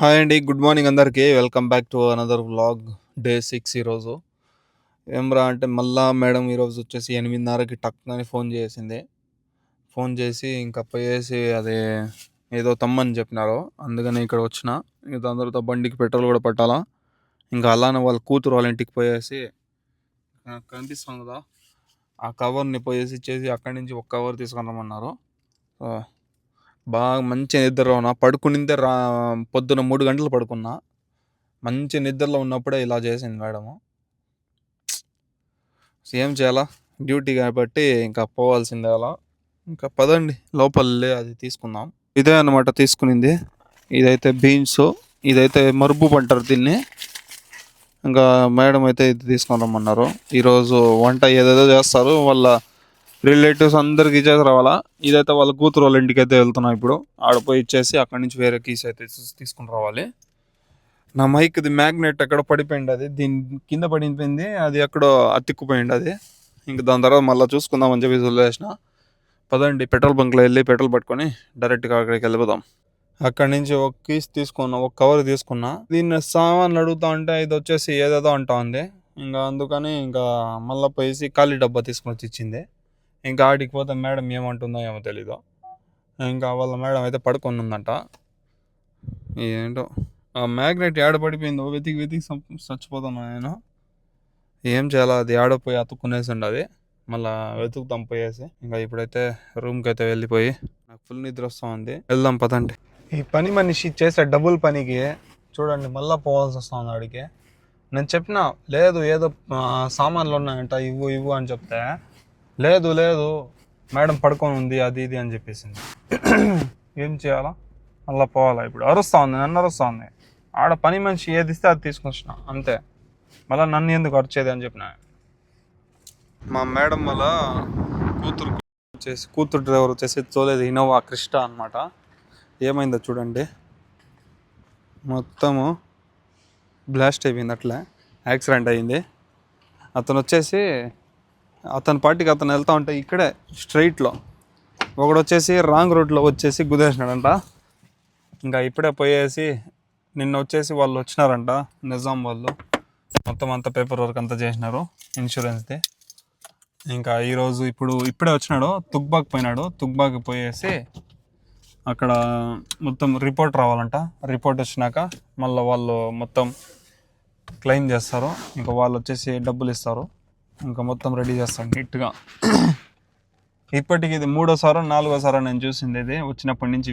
Hi అండి. Good morning అందరికీ. Welcome back to another vlog. Day 6 ఈరోజు. ఏమిరా అంటే మళ్ళా మేడం ఈరోజు వచ్చేసి 8:30కి టక్కని ఫోన్ చేసింది. ఫోన్ చేసి ఇంకా పోయేసి అది ఏదో తమ్మని చెప్పినారు. అందుకని ఇక్కడ వచ్చిన. ఇంక దాని తర్వాత బండికి పెట్రోల్ కూడా పట్టాలా. ఇంకా అలానే వాళ్ళ కూతురు వాళ్ళ ఇంటికి పోయేసి కనిపిస్తుంది కదా ఆ కవర్ని పోయేసి ఇచ్చేసి అక్కడి నుంచి ఒక కవర్ తీసుకొని రమ్మన్నారు. బాగా మంచి నిద్రలో ఉన్నా. పడుకునిందే పొద్దున 3 గంటలు పడుకున్నా. మంచి నిద్రలో ఉన్నప్పుడే ఇలా చేసింది మేడము. ఏం చేయాలా? డ్యూటీ కాబట్టి ఇంకా పోవాల్సిందే అలా. ఇంకా పదండి లోపలే అది తీసుకుందాం. ఇదే అన్నమాట తీసుకునింది. ఇదైతే బీన్స్, ఇదైతే మరుపు అంటారు దీన్ని. ఇంకా మేడం అయితే ఇది తీసుకొని రమ్మన్నారు. ఈరోజు వంట ఏదేదో చేస్తారు. వాళ్ళ రిలేటివ్స్ అందరికి ఇచ్చేసి రావాలా. ఇదైతే వాళ్ళ కూతురు వాళ్ళ ఇంటికి అయితే వెళ్తున్నాం ఇప్పుడు. ఆడపోయి ఇచ్చేసి అక్కడి నుంచి వేరే కీస్ అయితే తీసుకుని రావాలి. నా మైక్ది మ్యాగ్నెట్ ఎక్కడ పడిపోయింది. అది దీని కింద పడిపోయింది. అది ఎక్కడో అతిక్కుపోయింది అది. ఇంక దాని తర్వాత మళ్ళీ చూసుకుందామని చెప్పి వదిలేసిన. పదండి పెట్రోల్ బంక్లో వెళ్ళి పెట్రోల్ పట్టుకొని డైరెక్ట్గా అక్కడికి వెళ్ళిపోదాం. అక్కడి నుంచి ఒక కీస్ తీసుకున్నా, ఒక కవర్ తీసుకున్నా. దీన్ని సామాన్లు అడుగుతా ఉంటే ఇది వచ్చేసి ఏదేదో అంటా ఉంది. ఇంకా అందుకని ఇంకా మళ్ళీ పోయేసి ఖాళీ డబ్బా తీసుకొని వచ్చి ఇచ్చింది. ఇంకా ఆడికి పోతే మేడం ఏమంటుందో ఏమో తెలీదు. ఇంకా వాళ్ళ మేడం అయితే పడుకొని ఉందంట. ఏంటో ఆ మ్యాగ్నెట్ ఏడ పడిపోయిందో వెతికి వెతికి చచ్చిపోతాను నేను. ఏం చేయాలా? అది ఏడపోయి అతుక్కునేసి ఉండదు. మళ్ళీ వెతుకుతాం పోయేసి. ఇంకా ఇప్పుడైతే రూమ్కి అయితే వెళ్ళిపోయి నాకు ఫుల్ నిద్ర వస్తూ ఉంది. వెళ్దాం పదండి. ఈ పని మనిషి చేసే డబుల్ పనికి చూడండి మళ్ళీ పోవాల్సి వస్తుంది ఆడికి. నేను చెప్పిన లేదు ఏదో సామాన్లు ఉన్నాయంట ఇవ్వు ఇవ్వు అని చెప్తే లేదు లేదు మేడం పడుకొని ఉంది అది ఇది అని చెప్పేసింది. ఏం చేయాలా? మళ్ళీ పోవాలా? ఇప్పుడు అరుస్తూ ఉంది, నన్ను అరుస్తూ ఉంది. ఆడ పని మనిషి ఏది ఇస్తే అది తీసుకొచ్చిన అంతే. మళ్ళీ నన్ను ఎందుకు అరిచేది అని చెప్పిన. మా మేడం వల్ల కూతురు డ్రైవర్ వచ్చేసి తోలేదు ఇన్నోవా క్రిస్టా అనమాట. ఏమైందో చూడండి, మొత్తము బ్లాస్ట్ అయిపోయింది. అట్లా యాక్సిడెంట్ అయ్యింది. అతను వచ్చేసి అతని పార్టీకి అతను వెళ్తా ఉంటే ఇక్కడే స్ట్రైట్లో ఒకడు వచ్చేసి రాంగ్ రూట్లో వచ్చేసి గుద్దేసినాడంట. ఇంకా ఇప్పుడే పోయేసి నిన్న వచ్చేసి వాళ్ళు వచ్చినారంట, నిజాం వాళ్ళు. మొత్తం అంతా పేపర్ వర్క్ అంతా చేసినారు ఇన్సూరెన్స్ది. ఇంకా ఈరోజు ఇప్పుడే వచ్చినాడు. తుగ్బాక్ పోయినాడు. తుగ్బాక్ పోయేసి అక్కడ మొత్తం రిపోర్ట్ రావాలంట. రిపోర్ట్ వచ్చినాక మళ్ళీ వాళ్ళు మొత్తం క్లెయిమ్ చేస్తారు. ఇంకా వాళ్ళు వచ్చేసి డబ్బులు ఇస్తారు. ఇంకా మొత్తం రెడీ చేస్తాను నీట్గా. ఇప్పటికి ఇది 3వ సారో 4వ సారో నేను చూసింది ఇది వచ్చినప్పటి నుంచి.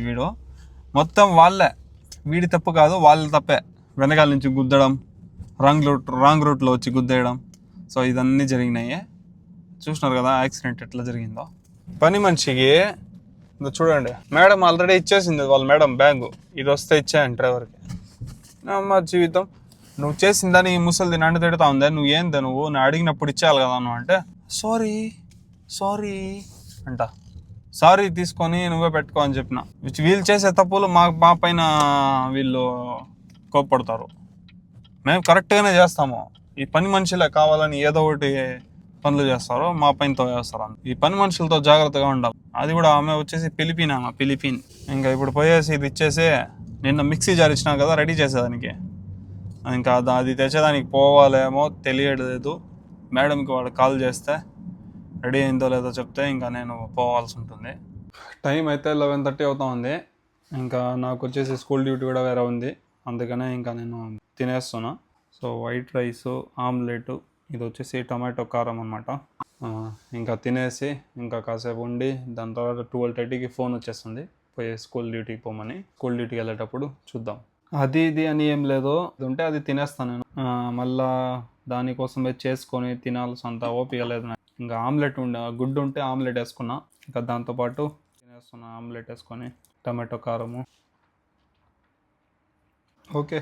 మొత్తం వాళ్ళే, వీడి తప్పు కాదు, వాళ్ళ తప్పే. వెనకాల నుంచి గుద్దడం, రాంగ్ రూట్లో వచ్చి గుద్దేయడం. సో ఇదన్నీ జరిగినాయి. చూసినారు కదా యాక్సిడెంట్ ఎట్లా జరిగిందో. పని మనిషికి చూడండి మేడం ఆల్రెడీ ఇచ్చేసింది వాళ్ళ మేడం బ్యాగు. ఇది వస్తే ఇచ్చాను డ్రైవర్కి. మా జీవితం నువ్వు చేసిందని ఈ ముసలిది నన్ను తిడతా ఉందే. నువ్వు ఏందా నువ్వు నేను అడిగినప్పుడు ఇచ్చేయాలి కదా నువ్వు అంటే సారీ అంట. సారీ తీసుకొని నువ్వే పెట్టుకో అని చెప్పిన. వీళ్ళు చేసే తప్పులు మా పైన వీళ్ళు కోప్పడతారు. మేము కరెక్ట్గానే చేస్తాము. ఈ పని మనుషులే కావాలని ఏదో ఒకటి పనులు చేస్తారు, మా పైనతో చేస్తారు. ఈ పని మనుషులతో జాగ్రత్తగా ఉండాలి. అది కూడా ఆమె వచ్చేసి ఫిలిపీన్. ఇంకా ఇప్పుడు పోయేసి ఇది ఇచ్చేసి నిన్న మిక్సీ జార్ ఇచ్చినా కదా రెడీ చేసేదానికి. ఇంకా అది తెచ్చేదానికి పోవాలేమో తెలియలేదు. మేడంకి వాడు కాల్ చేస్తే రెడీ అయిందో లేదో చెప్తే ఇంకా నేను పోవాల్సి ఉంటుంది. టైం అయితే 11:30 అవుతా ఉంది. ఇంకా నాకు వచ్చేసి స్కూల్ డ్యూటీ కూడా వేరే ఉంది. అందుకనే ఇంకా నేను తినేస్తున్నా. సో వైట్ రైసు, ఆమ్లెట్, ఇది వచ్చేసి టమాటో కారం అనమాట. ఇంకా తినేసి ఇంకా కాసేపు ఉండి దాని తర్వాత 12:30కి ఫోన్ వచ్చేస్తుంది పోయి స్కూల్ డ్యూటీకి పోమని. స్కూల్ డ్యూటీకి వెళ్ళేటప్పుడు చూద్దాం. అది ఇది అని ఏం లేదు, అది ఉంటే అది తినేస్తాను నేను. మళ్ళా దానికోసం చేసుకొని తినాల్సినంత ఓపిక లేదు నాకు. ఇంకా ఆమ్లెట్ గుడ్డు ఉంటే ఆమ్లెట్ వేసుకున్నా. ఇంకా దాంతోపాటు తినేస్తున్నా ఆమ్లెట్ వేసుకొని టమాటో కారము. ఓకే,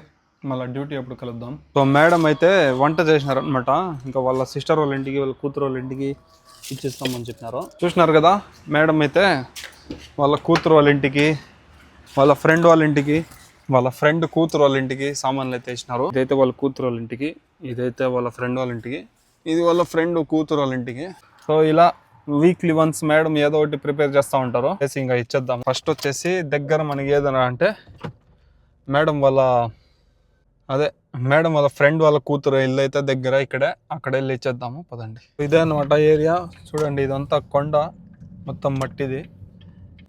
మళ్ళీ డ్యూటీ అప్పుడు కలుద్దాం. సో మేడం అయితే వంట చేసినారనమాట. ఇంకా వాళ్ళ సిస్టర్ వాళ్ళ ఇంటికి, వాళ్ళ కూతురు వాళ్ళ ఇంటికి ఇచ్చేస్తామని చెప్పినారు. చూసినారు కదా, మేడం అయితే వాళ్ళ కూతురు వాళ్ళ ఇంటికి, వాళ్ళ ఫ్రెండ్ వాళ్ళ ఇంటికి, వాళ్ళ ఫ్రెండ్ కూతురు వాళ్ళ ఇంటికి సామాన్లు అయితే ఇచ్చినారు. ఇదైతే వాళ్ళ కూతురు వాళ్ళ ఇంటికి, ఇదైతే వాళ్ళ ఫ్రెండ్ వాళ్ళ ఇంటికి, ఇది వాళ్ళ ఫ్రెండ్ కూతురు వాళ్ళ ఇంటికి. సో ఇలా వీక్లీ వన్స్ మేడం ఏదో ఒకటి ప్రిపేర్ చేస్తూ ఉంటారు. ఇంకా ఇచ్చేద్దాం. ఫస్ట్ వచ్చేసి దగ్గర మనకి ఏదైనా అంటే మేడం వాళ్ళ అదే మేడం వాళ్ళ ఫ్రెండ్ వాళ్ళ కూతురు ఇల్లు అయితే దగ్గర ఇక్కడే, అక్కడ వెళ్ళి ఇచ్చేద్దాము పదండి. ఇదే అనమాట ఏరియా. చూడండి ఇదంతా కొండ, మొత్తం మట్టిది.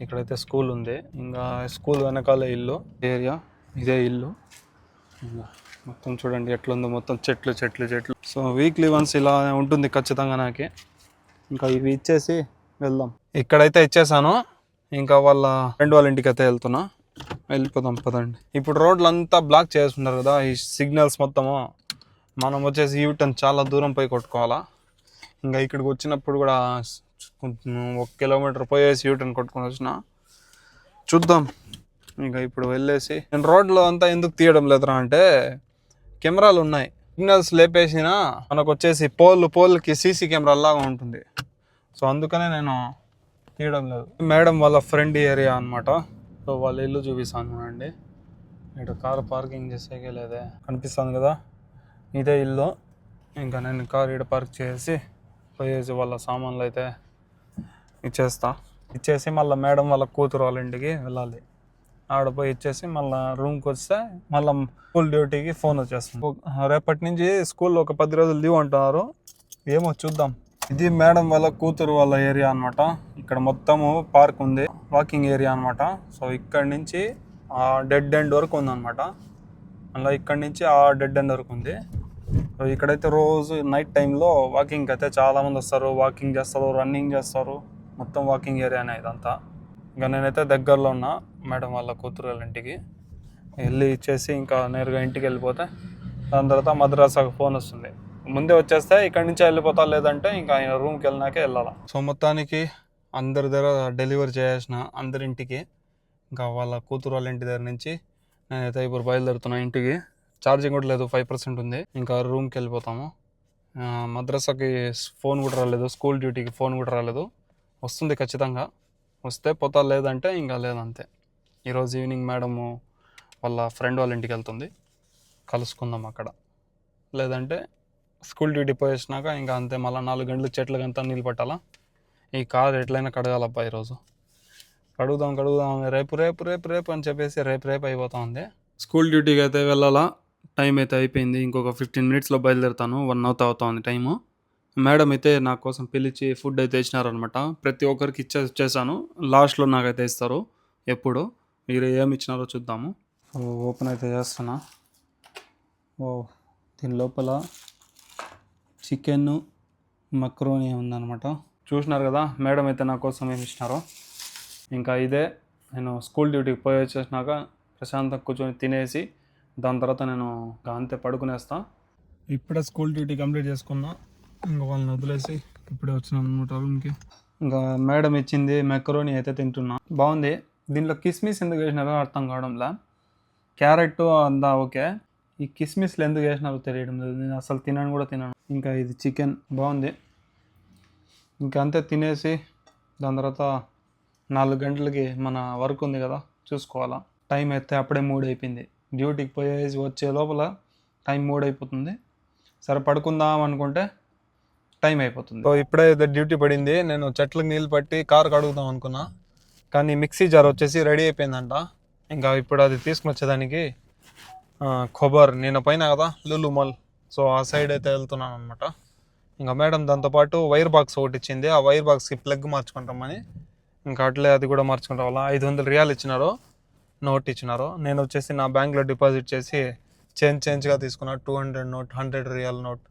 ఇక్కడైతే స్కూల్ ఉంది, ఇంకా స్కూల్ వెనకాలే ఇల్లు ఏరియా. ఇదే ఇల్లు. ఇంకా మొత్తం చూడండి ఎట్లుందో, మొత్తం చెట్లు చెట్లు చెట్లు. సో వీక్లీ వన్స్ ఇలా ఉంటుంది ఖచ్చితంగా నాకే. ఇంకా ఇవి ఇచ్చేసి వెళ్దాం. ఇక్కడైతే ఇచ్చేసాను, ఇంకా వాళ్ళ ఫ్రెండ్ వాళ్ళ ఇంటికి అయితే వెళ్ళిపోదాం పదండి. ఇప్పుడు రోడ్లు అంతా బ్లాక్ చేస్తున్నారు కదా, ఈ సిగ్నల్స్ మొత్తము. మనం వచ్చేసి యూటర్న్ చాలా దూరం పోయి కొట్టుకోవాలా. ఇంకా ఇక్కడికి వచ్చినప్పుడు కూడా 1 కిలోమీటర్ పోయేసి యూటర్న్ కొట్టుకొని వచ్చిన. చూద్దాం. ఇంకా ఇప్పుడు వెళ్ళేసి, నేను రోడ్లో అంతా ఎందుకు తీయడం లేదురా అంటే, కెమెరాలు ఉన్నాయి, సిగ్నల్స్ లేపేసినా మనకు వచ్చేసి పోల్కి సీసీ కెమెరా లాగా ఉంటుంది. సో అందుకనే నేను తీయడం లేదు. మేడం వాళ్ళ ఫ్రెండ్ ఏరియా అనమాట. సో వాళ్ళ ఇల్లు చూపిస్తాను అండి. ఇక్కడ కారు పార్కింగ్ చేసేకే లేదే, కనిపిస్తుంది కదా, ఇదే ఇల్లు. ఇంకా నేను కారు ఇక్కడ పార్క్ చేసి పోయేసి వాళ్ళ సామాన్లు అయితే ఇచ్చేసి మళ్ళీ మేడం వాళ్ళ కూతురు వాళ్ళ ఇంటికి వెళ్ళాలి. ఆడ పోయి ఇచ్చేసి మళ్ళీ రూమ్కి వస్తే మళ్ళీ స్కూల్ డ్యూటీకి ఫోన్ వచ్చేస్తుంది. రేపటి నుంచి స్కూల్లో ఒక 10 రోజులు లీవ్ అంటున్నారు, ఏమో చూద్దాం. ఇది మేడం వాళ్ళ కూతురు వాళ్ళ ఏరియా అనమాట. ఇక్కడ మొత్తము పార్క్ ఉంది, వాకింగ్ ఏరియా అనమాట. సో ఇక్కడి నుంచి ఆ డెడ్ ఎండ్ వరకు ఉందన్నమాట. అలా ఇక్కడి నుంచి ఆ డెడ్ ఎండ్ వరకు ఉంది. సో ఇక్కడైతే రోజు నైట్ టైంలో వాకింగ్కి అయితే చాలామంది వస్తారు, వాకింగ్ చేస్తారు, రన్నింగ్ చేస్తారు. మొత్తం వాకింగ్ ఏరియానే ఇదంతా. ఇంకా నేనైతే దగ్గరలో ఉన్నా మేడం వాళ్ళ కూతురు వాళ్ళ ఇంటికి వెళ్ళి ఇచ్చేసి ఇంకా నేరుగా ఇంటికి వెళ్ళిపోతే, దాని తర్వాత మద్రాసాకు ఫోన్ వస్తుంది. ముందే వచ్చేస్తే ఇక్కడి నుంచి వెళ్ళిపోతా, లేదంటే ఇంకా ఆయన రూమ్కి వెళ్ళినాకే వెళ్ళాలి. సో మొత్తానికి అందరి దగ్గర డెలివరీ చేసిన అందరింటికి, ఇంకా వాళ్ళ కూతురు వాళ్ళ ఇంటి దగ్గర నుంచి నేనైతే ఇప్పుడు బయలుదేరుతున్నా ఇంటికి. ఛార్జింగ్ కూడా లేదు, 5% ఉంది. ఇంకా రూమ్కి వెళ్ళిపోతాము. మద్రాసాకి ఫోన్ కూడా రాలేదు, స్కూల్ డ్యూటీకి ఫోన్ కూడా రాలేదు. వస్తుంది ఖచ్చితంగా, వస్తే పోతా, లేదంటే ఇంకా లేదంతే. ఈరోజు ఈవినింగ్ మేడము వాళ్ళ ఫ్రెండ్ వాళ్ళ ఇంటికి వెళ్తుంది, కలుసుకుందాం అక్కడ. లేదంటే స్కూల్ డ్యూటీ పోయేసినాక ఇంకా అంతే, మళ్ళీ 4 గంటలు చెట్లకంతా నీళ్ళు పట్టాలా. ఈ కారు ఎట్లయినా కడగాలబ్బా ఈరోజు. కడుగుదాం రేపు అని చెప్పేసి రేపు అయిపోతా ఉంది. స్కూల్ డ్యూటీకి అయితే వెళ్ళాలా. టైం అయితే అయిపోయింది, ఇంకొక 15 మినిట్స్లో బయలుదేరుతాను. 1 అవుతా ఉంది టైము. మేడం అయితే నా కోసం పిలిచి ఫుడ్ అయితే ఇచ్చినారనమాట. ప్రతి ఒక్కరికి ఇచ్చేసాను, లాస్ట్లో నాకైతే ఇస్తారు ఎప్పుడు. మీరు ఏమి ఇచ్చినారో చూద్దాము. ఓపెన్ అయితే చేస్తున్నా. దీని లోపల చికెన్ మక్రోనీ ఉందన్నమాట. చూసినారు కదా మేడం అయితే నా కోసం ఏమి ఇచ్చినారో. ఇంకా ఇదే నేను స్కూల్ డ్యూటీకి పోయి వచ్చేసినాక ప్రశాంతంగా కూర్చొని తినేసి దాని తర్వాత నేను అంతే పడుకునేస్తా. ఇప్పుడే స్కూల్ డ్యూటీ కంప్లీట్ చేసుకున్నా, ఇంకా వాళ్ళని వదిలేసి ఇప్పుడే వచ్చినాను అనమాట రూమ్కి. ఇంకా మేడం ఇచ్చింది మెకరోనీ అయితే తింటున్నా, బాగుంది. దీంట్లో కిస్మిస్ ఎందుకు వేసినారో అర్థం కావడంలా. క్యారెట్ అంతా ఓకే, ఈ కిస్మిస్లు ఎందుకు వేసినారో తెలియడం లేదు. నేను అసలు తినను కూడా తినను. ఇంకా ఇది చికెన్ బాగుంది. ఇంకా అంతే తినేసి దాని తర్వాత 4 గంటలకి మన వర్క్ ఉంది కదా, చూసుకోవాలా. టైం అయితే అప్పుడే 3 అయిపోయింది. డ్యూటీకి పోయేసి వచ్చే లోపల టైం 3 అయిపోతుంది. సరే పడుకుందాం అనుకుంటే టైం అయిపోతుంది. సో ఇప్పుడే డ్యూటీ పడింది. నేను చెట్లకు నీళ్ళు పట్టి కారు కడుగుదాం అనుకున్నా, కానీ మిక్సీ జార్ వచ్చేసి రెడీ అయిపోయిందంట. ఇంకా ఇప్పుడు అది తీసుకుని వచ్చేదానికి కొబ్బరి నేను పైన కదా లులు మాల్, సో ఆ సైడ్ అయితే వెళ్తున్నాను అనమాట. ఇంకా మేడం దాంతోపాటు వైర్ బాక్స్ ఒకటి ఇచ్చింది, ఆ వైర్ బాక్స్కి ప్లగ్ మార్చుకుంటామని ఇంకా అట్లే అది కూడా మార్చుకుంటాం. వల్ల 500 రియాలు ఇచ్చినారు, నోట్ ఇచ్చినారు. నేను వచ్చేసి నా బ్యాంక్లో డిపాజిట్ చేసి చేంజ్గా తీసుకున్నా. 200 నోట్, 100 రియాల్ నోట్.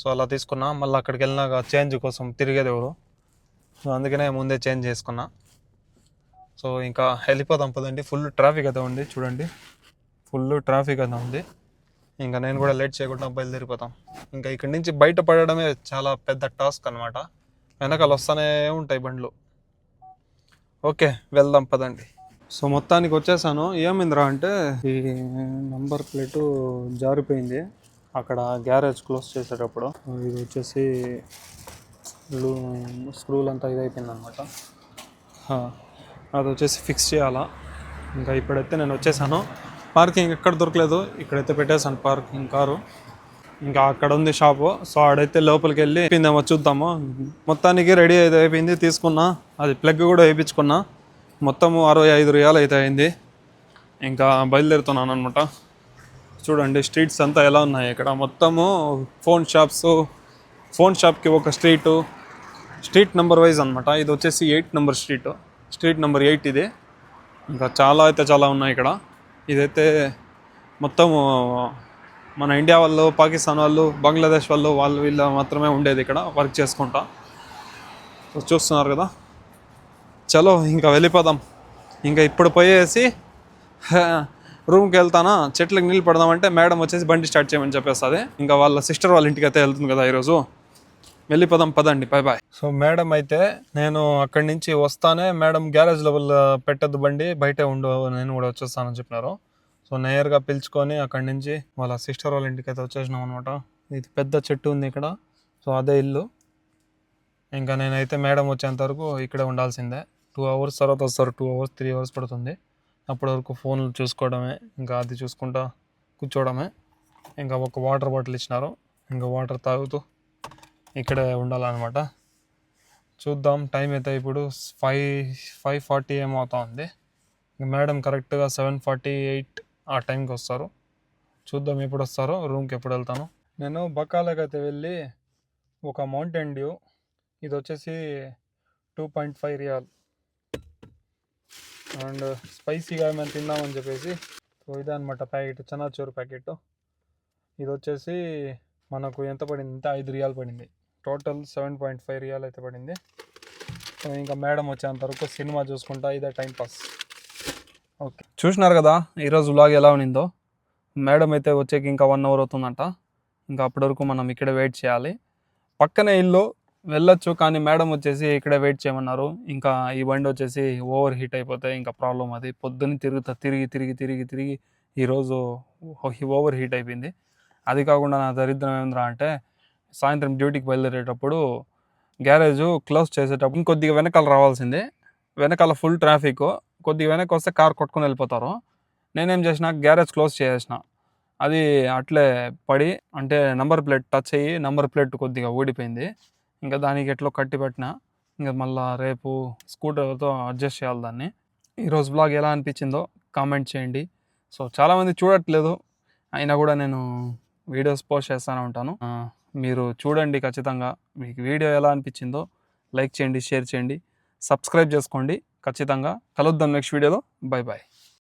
సో అలా తీసుకున్నా. మళ్ళీ అక్కడికి వెళ్ళినాక చేంజ్ కోసం తిరిగేది ఎవరు, సో అందుకనే ముందే చేంజ్ చేసుకున్నా. సో ఇంకా వెళ్ళిపోదాం పదండి. ఫుల్ ట్రాఫిక్ అయితే ఉంది చూడండి, ఫుల్ ట్రాఫిక్ అయితే ఉంది. ఇంకా నేను కూడా లేట్ చేయకుండా బయలుదేరిపోతాం. ఇంకా ఇక్కడి నుంచి బయట పడడమే చాలా పెద్ద టాస్క్ అనమాట. వెనకాల వస్తూనే ఉంటాయి బండ్లు. ఓకే వెళ్దాం పదండి. సో మొత్తానికి వచ్చేసాను. ఏమైందిరా అంటే ఈ నంబర్ ప్లేటు జారిపోయింది అక్కడ గ్యారేజ్ క్లోజ్ చేసేటప్పుడు. ఇది వచ్చేసి స్క్రూలు అంతా ఇదైపోయింది అనమాట. అది వచ్చేసి ఫిక్స్ చేయాలా. ఇంకా ఇప్పుడైతే నేను వచ్చేసాను. పార్కింగ్ ఎక్కడ దొరకలేదు, ఇక్కడైతే పెట్టేసాను పార్కింగ్ కారు. ఇంకా అక్కడ ఉంది షాపు, సో ఆడైతే లోపలికి వెళ్ళి అయిపోయిందేమో చూద్దాము. మొత్తానికి రెడీ అయితే అయిపోయింది, తీసుకున్నా. అది ప్లగ్ కూడా వేయించుకున్నా. మొత్తము 65 రియాలు అయితే అయింది. ఇంకా బయలుదేరుతున్నాను అనమాట. చూడండి స్ట్రీట్స్ అంతా ఎలా ఉన్నాయి ఇక్కడ. మొత్తము ఫోన్ షాప్కి ఒక స్ట్రీట్ నెంబర్ వైజ్ అనమాట. ఇది వచ్చేసి 8 నెంబర్ స్ట్రీట్ నెంబర్ 8 ఇది. ఇంకా చాలా ఉన్నాయి ఇక్కడ. ఇదైతే మొత్తము మన ఇండియా వాళ్ళు, పాకిస్తాన్ వాళ్ళు, బంగ్లాదేశ్ వాళ్ళు వీళ్ళు మాత్రమే ఉండేది ఇక్కడ వర్క్ చేసుకుంటా. చూస్తున్నారు కదా. చలో ఇంకా వెళ్ళిపోదాం. ఇంకా ఇప్పుడు పోయేసి రూమ్కి వెళ్తానా, చెట్లకు నీళ్ళు పడదామంటే మేడం వచ్చేసి బండి స్టార్ట్ చేయమని చెప్పేస్తుంది. ఇంకా వాళ్ళ సిస్టర్ వాళ్ళ ఇంటికి అయితే వెళ్తుంది కదా ఈరోజు. వెళ్ళిపోదాం పదండి, బాయ్. సో మేడం అయితే నేను అక్కడి నుంచి వస్తానే మేడం గ్యారేజ్ లెవెల్ పెట్టద్దు బండి, బయటే ఉండు, నేను కూడా వచ్చేస్తానని చెప్పినారు. సో నేరుగా పిలుచుకొని అక్కడి నుంచి వాళ్ళ సిస్టర్ వాళ్ళ ఇంటికి అయితే వచ్చేసినాం అనమాట. ఇది పెద్ద చెట్టు ఉంది ఇక్కడ. సో అదే ఇల్లు. ఇంకా నేనైతే మేడం వచ్చేంత వరకు ఇక్కడే ఉండాల్సిందే. 2 hours తర్వాత వస్తారు. 2 hours 3 hours పడుతుంది. అప్పటి వరకు ఫోన్లు చూసుకోవడమే, ఇంకా అది చూసుకుంటా కూర్చోవడమే. ఇంకా ఒక వాటర్ బాటిల్ ఇచ్చినారు, ఇంకా వాటర్ తాగుతూ ఇక్కడే ఉండాలన్నమాట. చూద్దాం. టైం అయితే ఇప్పుడు 5:40 ఏమో అవుతా ఉంది. మేడం కరెక్ట్గా 7:48 ఆ టైంకి వస్తారు. చూద్దాం ఎప్పుడు వస్తారో, రూమ్కి ఎప్పుడు వెళ్తాను. నేను బకాలకు అయితే వెళ్ళి ఒక మౌంటైన్ డ్యూ, ఇది వచ్చేసి 2.5 రియాల్, అండ్ స్పైసీగా ఏమైనా తిందామని చెప్పేసి. సో ఇదే అనమాట ప్యాకెట్, చనాచూరు ప్యాకెట్. ఇది వచ్చేసి మనకు ఎంత పడింది అంటే 5 రియాల్ పడింది. టోటల్ 7.5 రియాల్ అయితే పడింది. సో ఇంకా మేడం వచ్చేంత వరకు సినిమా చూసుకుంటా, ఇదే టైం పాస్. ఓకే, చూసినారు కదా ఈరోజు వ్లాగ్ ఎలా ఉన్నిందో. మేడం అయితే వచ్చేకి ఇంకా 1 hour అవుతుందంట. ఇంకా అప్పటి వరకు మనం ఇక్కడే వెయిట్ చేయాలి. పక్కనే ఇల్లు, వెళ్ళొచ్చు, కానీ మేడం వచ్చేసి ఇక్కడే వెయిట్ చేయమన్నారు. ఇంకా ఈ బండి వచ్చేసి ఓవర్ హీట్ అయిపోతే ఇంకా ప్రాబ్లం. అది పొద్దున్న తిరిగి ఈరోజు ఓవర్ హీట్ అయిపోయింది. అది కాకుండా నా దరిద్రం ఏమింద్రా అంటే, సాయంత్రం డ్యూటీకి బయలుదేరేటప్పుడు గ్యారేజ్ క్లోజ్ చేసేటప్పుడు ఇంకొద్దిగా వెనకాల రావాల్సిందే. వెనకాల ఫుల్ ట్రాఫిక్, కొద్దిగా వెనక్కి వస్తే కార్ కొట్టుకొని వెళ్ళిపోతారు. నేనేం చేసిన, గ్యారేజ్ క్లోజ్ చేసేసిన. అది అట్లే పడి, అంటే నెంబర్ ప్లేట్ టచ్ అయ్యి నెంబర్ ప్లేట్ కొద్దిగా ఊడిపోయింది. ఇంకా దానికి ఎట్లో కట్టి పెట్టిన. ఇంకా మళ్ళీ రేపు స్కూటర్తో అడ్జస్ట్ చేయాలి దాన్ని. ఈరోజు బ్లాగ్ ఎలా అనిపించిందో కామెంట్ చేయండి. సో చాలామంది చూడట్లేదు, అయినా కూడా నేను వీడియోస్ పోస్ట్ చేస్తూనే ఉంటాను. మీరు చూడండి ఖచ్చితంగా. మీకు వీడియో ఎలా అనిపించిందో లైక్ చేయండి, షేర్ చేయండి, సబ్స్క్రైబ్ చేసుకోండి ఖచ్చితంగా. కలుద్దాం నెక్స్ట్ వీడియోలో. బాయ్.